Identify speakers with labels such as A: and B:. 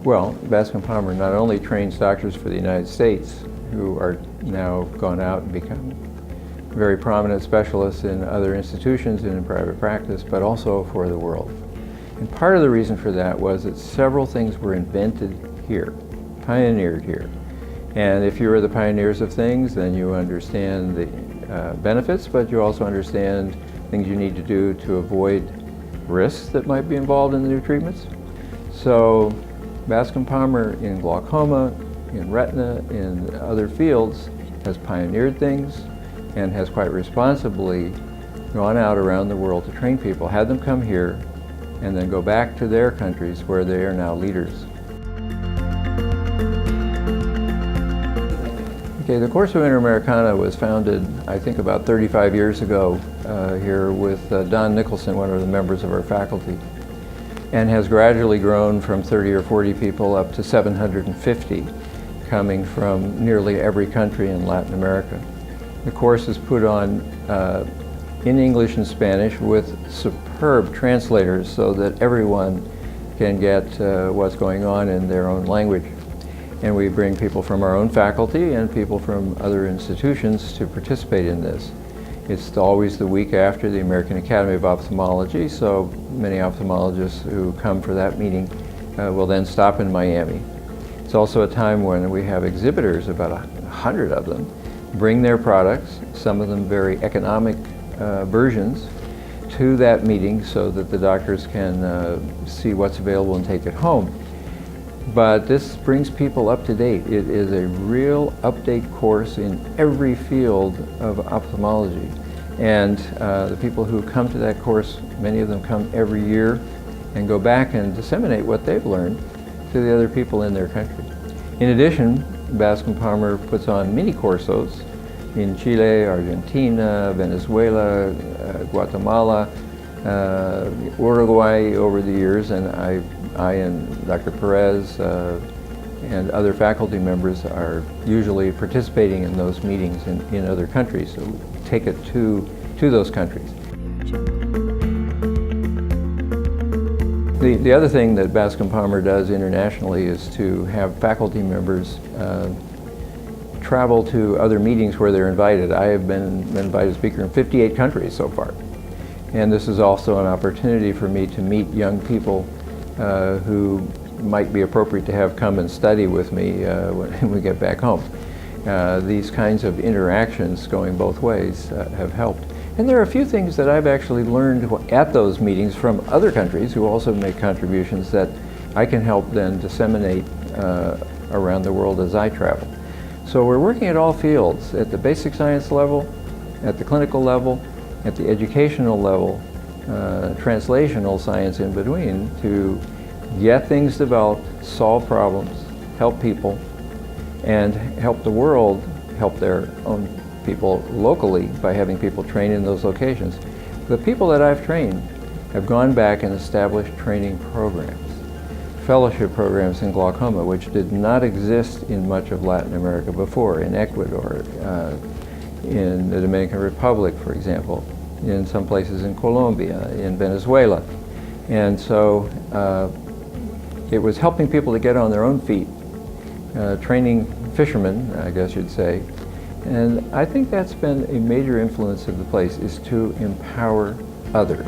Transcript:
A: Well, Bascom Palmer not only trains doctors for the United States who are now gone out and become very prominent specialists in other institutions and in private practice, but also for the world. And part of the reason for that was that several things were invented here, pioneered here. And if you are the pioneers of things, then you understand the benefits, but you also understand things you need to do to avoid risks that might be involved in the new treatments. So Bascom Palmer in glaucoma, in retina, in other fields has pioneered things and has quite responsibly gone out around the world to train people, had them come here, and then go back to their countries where they are now leaders. Okay, the CURSO Interamericana was founded, I think, about 35 years ago here with Don Nicholson, one of the members of our faculty, and has gradually grown from 30 or 40 people up to 750, coming from nearly every country in Latin America. The course is put on in English and Spanish with superb translators so that everyone can get what's going on in their own language. And we bring people from our own faculty and people from other institutions to participate in this. It's always the week after the American Academy of Ophthalmology, so many ophthalmologists who come for that meeting will then stop in Miami. It's also a time when we have exhibitors, about 100 of them, bring their products, some of them very economic versions, to that meeting so that the doctors can see what's available and take it home. But this brings people up to date. It is a real update course in every field of ophthalmology. And the people who come to that course, many of them come every year and go back and disseminate what they've learned to the other people in their country. In addition, Bascom Palmer puts on mini CURSOs in Chile, Argentina, Venezuela, Guatemala, Uruguay over the years, and I and Dr. Perez and other faculty members are usually participating in those meetings in other countries, so take it to those countries. The other thing that Bascom Palmer does internationally is to have faculty members travel to other meetings where they're invited. I have been invited to speaker in 58 countries so far. And this is also an opportunity for me to meet young people who might be appropriate to have come and study with me when we get back home. These kinds of interactions going both ways have helped. And there are a few things that I've actually learned at those meetings from other countries who also make contributions that I can help then disseminate around the world as I travel. So we're working at all fields, at the basic science level, at the clinical level, at the educational level, translational science in between, to get things developed, solve problems, help people, and help the world help their own people locally by having people train in those locations. The people that I've trained have gone back and established training programs, fellowship programs in glaucoma, which did not exist in much of Latin America before, in Ecuador, in the Dominican Republic, for example, in some places in Colombia, in Venezuela. And so it was helping people to get on their own feet, training fishermen, I guess you'd say. And I think that's been a major influence of the place, is to empower others.